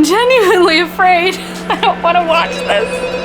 I'm genuinely afraid. I don't want to watch this.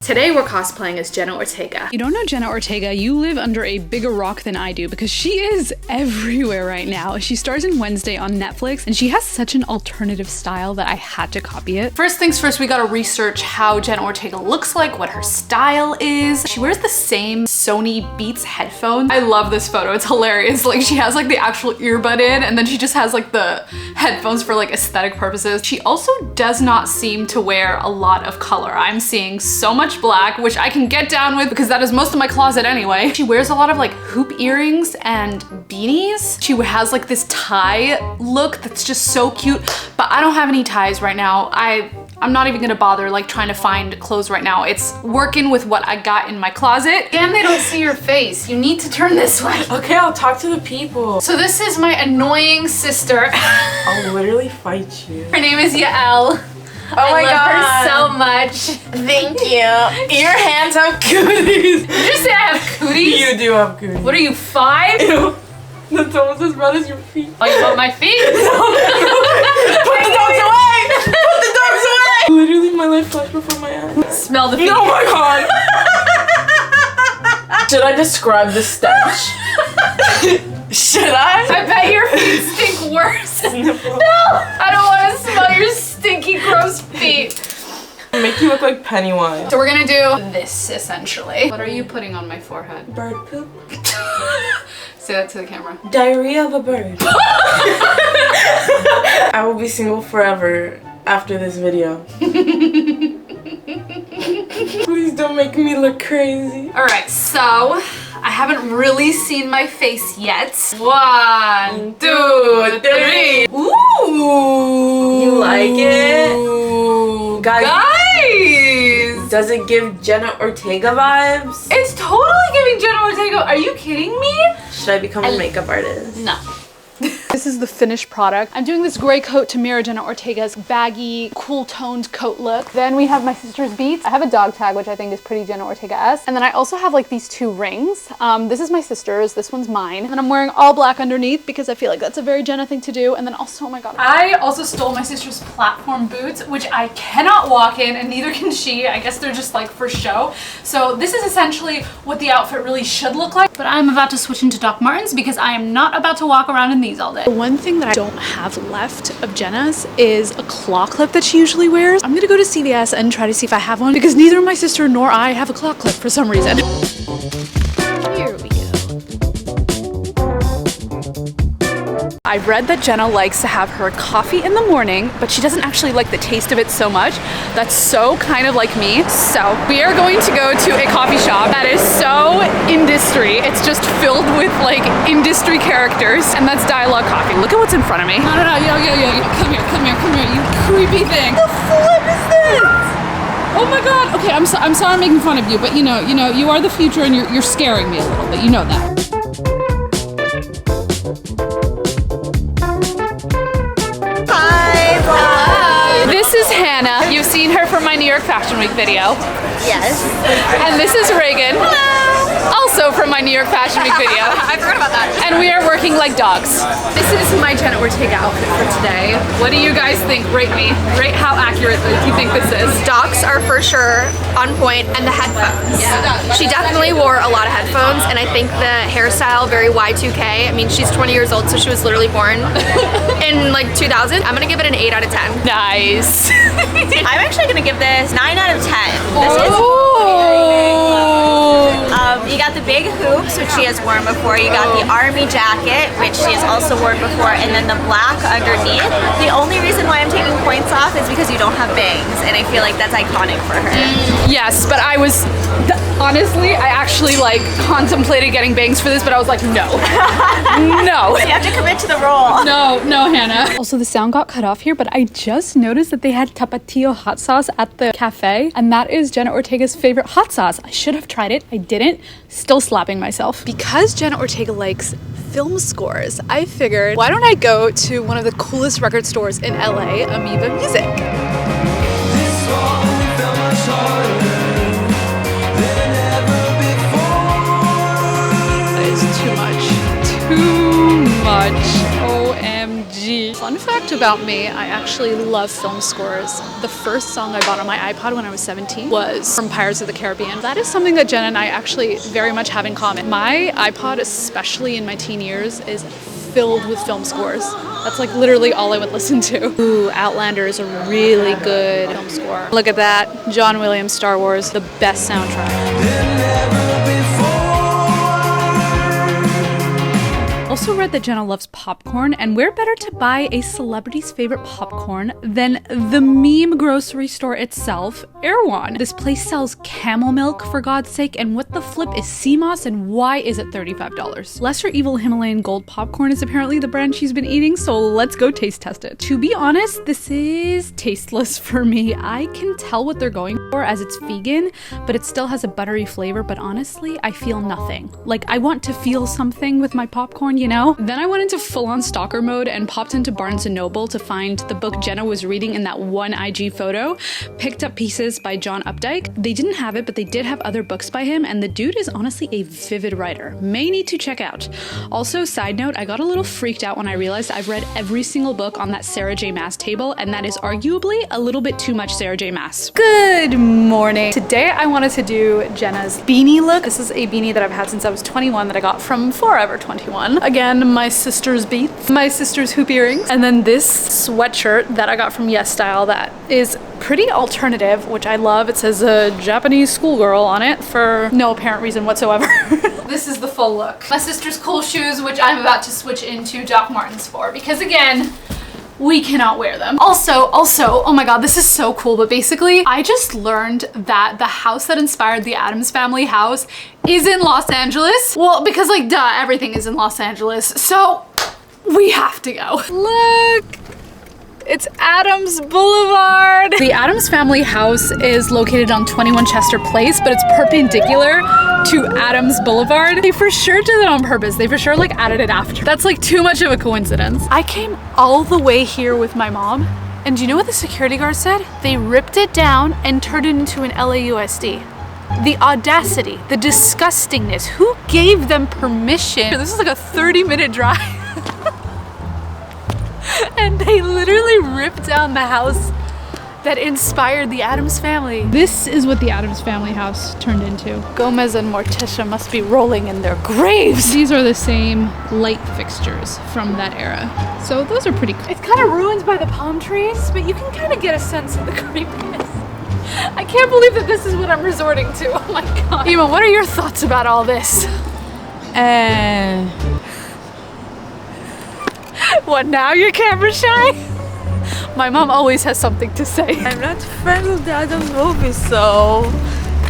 Today we're cosplaying as Jenna Ortega. You don't know Jenna Ortega, you live under a bigger rock than I do because she is everywhere right now. She stars in Wednesday on Netflix and she has such an alternative style that I had to copy it. First things first, we gotta research how Jenna Ortega looks like, what her style is. She wears the same Sony Beats headphones. I love this photo, it's hilarious. Like she has like the actual earbud in and then she just has like the headphones for like aesthetic purposes. She also does not seem to wear a lot of color. I'm seeing so much black, which I can get down with because that is most of my closet anyway. She wears a lot of like hoop earrings and beanies. She has like this tie look that's just so cute, but I don't have any ties right now. I'm not even gonna bother like trying to find clothes right now. It's working with what I got in my closet. And they don't see your face. You need to turn this way. Okay, I'll talk to the people. So this is my annoying sister. I'll literally fight you. Her name is Yael. Oh my god. I love her so much. Thank you. Your hands have cooties. Did you say I have cooties? You do have cooties. What are you, 5? Ew. That's almost as bad as your feet. Oh, you want my feet? Put the dogs away! Put the dogs away! Literally, my life flashed before my eyes. Smell the feet. Oh my god! Should I describe the stench? Should I? I bet your feet stink worse. No, I don't want to smell your stinky, gross feet. Make you look like Pennywise. So we're gonna do this essentially. What are you putting on my forehead? Bird poop. Say that to the camera. Diarrhea of a bird. I will be single forever after this video. Please don't make me look crazy. All right, so I haven't really seen my face yet. 1, 2, 3. Ooh. You like it? Guys! Does it give Jenna Ortega vibes? It's totally giving Jenna Ortega. Are you kidding me? Should I become a makeup artist? No. This is the finished product. I'm doing this gray coat to mirror Jenna Ortega's baggy, cool toned coat look. Then we have my sister's beats. I have a dog tag, which I think is pretty Jenna Ortega-esque. And then I also have like these 2 rings. This is my sister's, this one's mine. And I'm wearing all black underneath because I feel like that's a very Jenna thing to do. And then also, oh my god, I also stole my sister's platform boots, which I cannot walk in and neither can she. I guess they're just like for show. So this is essentially what the outfit really should look like. But I'm about to switch into Doc Martens because I am not about to walk around in these all day. The one thing that I don't have left of Jenna's is a claw clip that she usually wears. I'm gonna go to CVS and try to see if I have one because neither my sister nor I have a claw clip for some reason. Here we go. I've read that Jenna likes to have her coffee in the morning, but she doesn't actually like the taste of it so much. That's so kind of like me. So we are going to go to a coffee shop that is so industry. It's just filled with like industry characters, and that's Dialog Coffee. Look at what's in front of me. No, yo. Come here, you creepy thing. What the flip is this? Oh my god. Okay, I'm sorry I'm making fun of you, but you know, you are the future and you're scaring me a little bit. You know that. This is Hannah. You've seen her from my New York Fashion Week video. Yes. And this is Reagan. Hello. Also from my New York Fashion Week video. I forgot about that. And we are working like dogs. This is my Jenna Ortega outfit for today. What do you guys think? Rate me. Rate how accurate do you think this is? Docs are for sure on point, and the headphones. She definitely wore a lot of headphones, and I think the hairstyle very Y2K. I mean, she's 20 years old, so she was literally born in like 2000. I'm gonna give it an 8 out of 10. Nice. I'm actually gonna give this 9 out of 10. This is you got the big hoops, which she has worn before. You got the army jacket, which she has also worn before, and then the black underneath. The only reason why I'm taking points off is because you don't have bangs, and I feel like that's iconic for her. Yes, but I was honestly, I actually like contemplated getting bangs for this, but I was like, no. No. You have to commit to the role. No, Hannah. Also, the sound got cut off here, but I just noticed that they had Tapatio hot sauce at the cafe, and that is Jenna Ortega's favorite hot sauce. I should have tried it. I didn't. Still slapping myself. Because Jenna Ortega likes film scores, I figured, why don't I go to one of the coolest record stores in LA, Amoeba Music. That is too much. OMG. OMG. Fun fact about me, I actually love film scores. The first song I bought on my iPod when I was 17 was from Pirates of the Caribbean. That is something that Jenna and I actually very much have in common. My iPod, especially in my teen years, is filled with film scores. That's like literally all I would listen to. Ooh, Outlander is a really good film score. Look at that. John Williams, Star Wars, the best soundtrack. Also read that Jenna loves popcorn, and where better to buy a celebrity's favorite popcorn than the meme grocery store itself, Erewhon. This place sells camel milk, for God's sake, and what the flip is sea moss, and why is it $35? Lesser Evil Himalayan Gold popcorn is apparently the brand she's been eating, so let's go taste test it. To be honest, this is tasteless for me. I can tell what they're going for as it's vegan, but it still has a buttery flavor, but honestly, I feel nothing. Like, I want to feel something with my popcorn, you know? Then I went into full-on stalker mode and popped into Barnes & Noble to find the book Jenna was reading in that one IG photo, picked up Pieces by John Updike. They didn't have it, but they did have other books by him, and the dude is honestly a vivid writer. May need to check out. Also, side note, I got a little freaked out when I realized I've read every single book on that Sarah J. Maas table, and that is arguably a little bit too much Sarah J. Maas. Good morning. Today I wanted to do Jenna's beanie look. This is a beanie that I've had since I was 21 that I got from Forever 21. Again, my sister's beats, my sister's hoop earrings, and then this sweatshirt that I got from Yes Style that is pretty alternative, which I love. It says a Japanese schoolgirl on it for no apparent reason whatsoever. This is the full look. My sister's cool shoes, which I'm about to switch into Doc Martens for, because again, we cannot wear them. Also, oh my god, this is so cool, but basically, I just learned that the house that inspired the Addams Family house is in Los Angeles. Well, because like, duh, everything is in Los Angeles, so we have to go. Look! It's Addams Boulevard. The Addams Family house is located on 21 Chester Place, but it's perpendicular to Addams Boulevard. They for sure did it on purpose. They for sure like added it after. That's like too much of a coincidence. I came all the way here with my mom, and do you know what the security guard said? They ripped it down and turned it into an LAUSD. The audacity, the disgustingness. Who gave them permission? This is like a 30-minute drive. And they literally ripped down the house that inspired the Addams Family. This is what the Addams Family house turned into. Gomez and Morticia must be rolling in their graves. These are the same light fixtures from that era. So those are pretty cool. It's kind of ruined by the palm trees, but you can kind of get a sense of the creepiness. I can't believe that this is what I'm resorting to. Oh my god. Ema, what are your thoughts about all this? What now? You're camera shy? My mom always has something to say. I'm not a fan of the Addams movies, so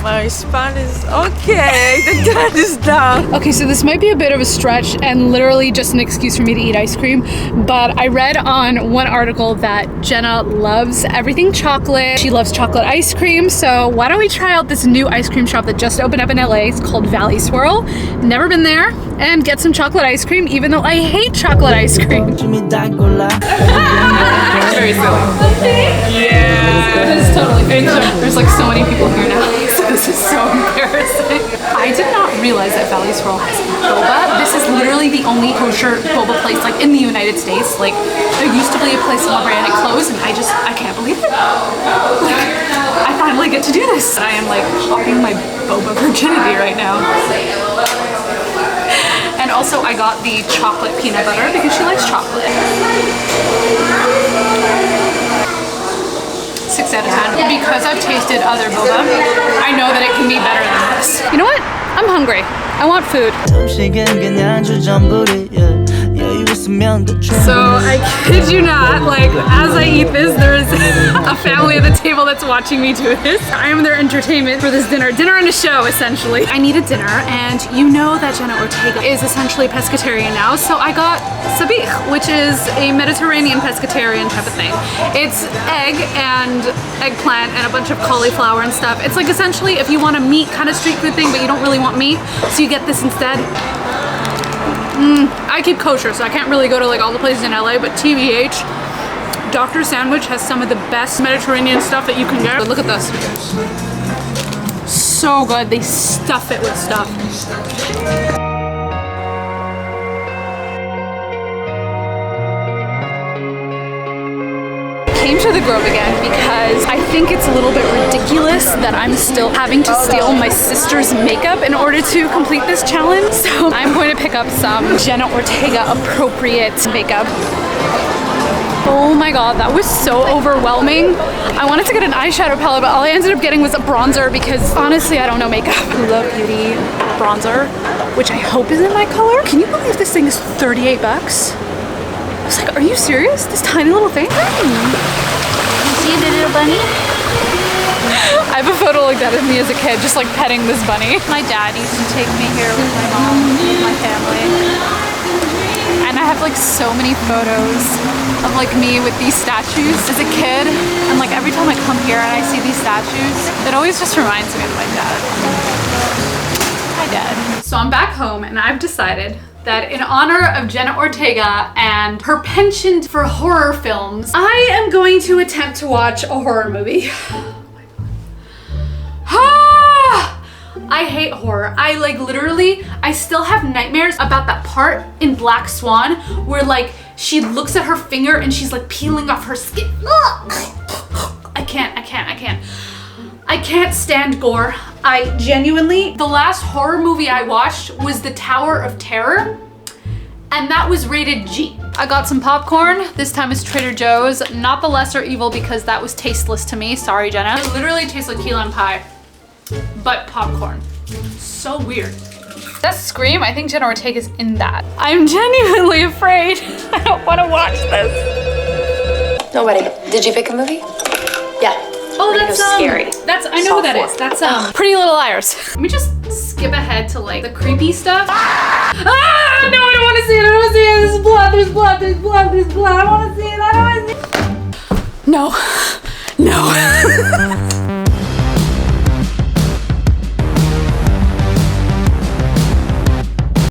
my spine is okay. The dad is down. Okay, so this might be a bit of a stretch and literally just an excuse for me to eat ice cream, but I read on one article that Jenna loves everything chocolate. She loves chocolate ice cream, so why don't we try out this new ice cream shop that just opened up in LA. It's called Valley Swirl. Never been there, and get some chocolate ice cream, even though I hate chocolate ice cream. Very silly. Yeah. This is totally fake. There's like so many people here now. This is so embarrassing. I did not realize that Valley Swirl has boba. This is literally the only kosher boba place like in the United States. Like there used to be a place in La Brea and it closed, and I can't believe it. Like, I finally get to do this. I am like popping my boba virginity right now. And also I got the chocolate peanut butter because she likes chocolate. 6 out of 10. Because I've tasted other boba, I know that it can be better than this. You know what? I'm hungry. I want food. So I kid you not, like as I eat this, there is a family at the table that's watching me do this. I am their entertainment for this dinner and a show essentially. I need a dinner, and you know that Jenna Ortega is essentially a pescatarian now, so I got sabich, which is a Mediterranean pescatarian type of thing. It's egg and eggplant and a bunch of cauliflower and stuff. It's like essentially if you want a meat kind of street food thing, but you don't really want meat, so you get this instead. I keep kosher, so I can't really go to like all the places in LA, but TBH, Dr. Sandwich has some of the best Mediterranean stuff that you can get. But look at this. So good. They stuff it with stuff. came to the Grove again because I think it's a little bit ridiculous that I'm still having to steal my sister's makeup in order to complete this challenge. So I'm going to pick up some Jenna Ortega appropriate makeup. Oh my god, that was so overwhelming. I wanted to get an eyeshadow palette, but all I ended up getting was a bronzer because honestly, I don't know makeup. Love Beauty bronzer, which I hope is in my color. Can you believe this thing is 38 bucks? I was like, are you serious? This tiny little thing? See the little bunny? I have a photo like that of me as a kid, just like petting this bunny. My dad used to take me here with my mom, with my family. And I have like so many photos of like me with these statues as a kid. And like every time I come here and I see these statues, it always just reminds me of my dad. Hi, Dad. So I'm back home and I've decided that in honor of Jenna Ortega and her penchant for horror films, I am going to attempt to watch a horror movie. I hate horror. I like literally, I still have nightmares about that part in Black Swan where like she looks at her finger and she's like peeling off her skin. I can't stand gore. I genuinely, the last horror movie I watched was The Tower of Terror, and that was rated G. I got some popcorn. This time it's Trader Joe's, not the lesser evil because that was tasteless to me. Sorry, Jenna. It literally tastes like key lime pie, but popcorn. So weird. That scream, I think Jenna Ortega is in that. I'm genuinely afraid. I don't want to watch this. Nobody. Did you pick a movie? Yeah. Oh, that's scary. That's, I know who that is. That's Pretty Little Liars. Let me just skip ahead to like the creepy stuff. Ah! No, I don't want to see it. I don't want to see it. There's blood. There's blood. There's blood. There's blood. I don't want to see it. I don't want to see it. No. No.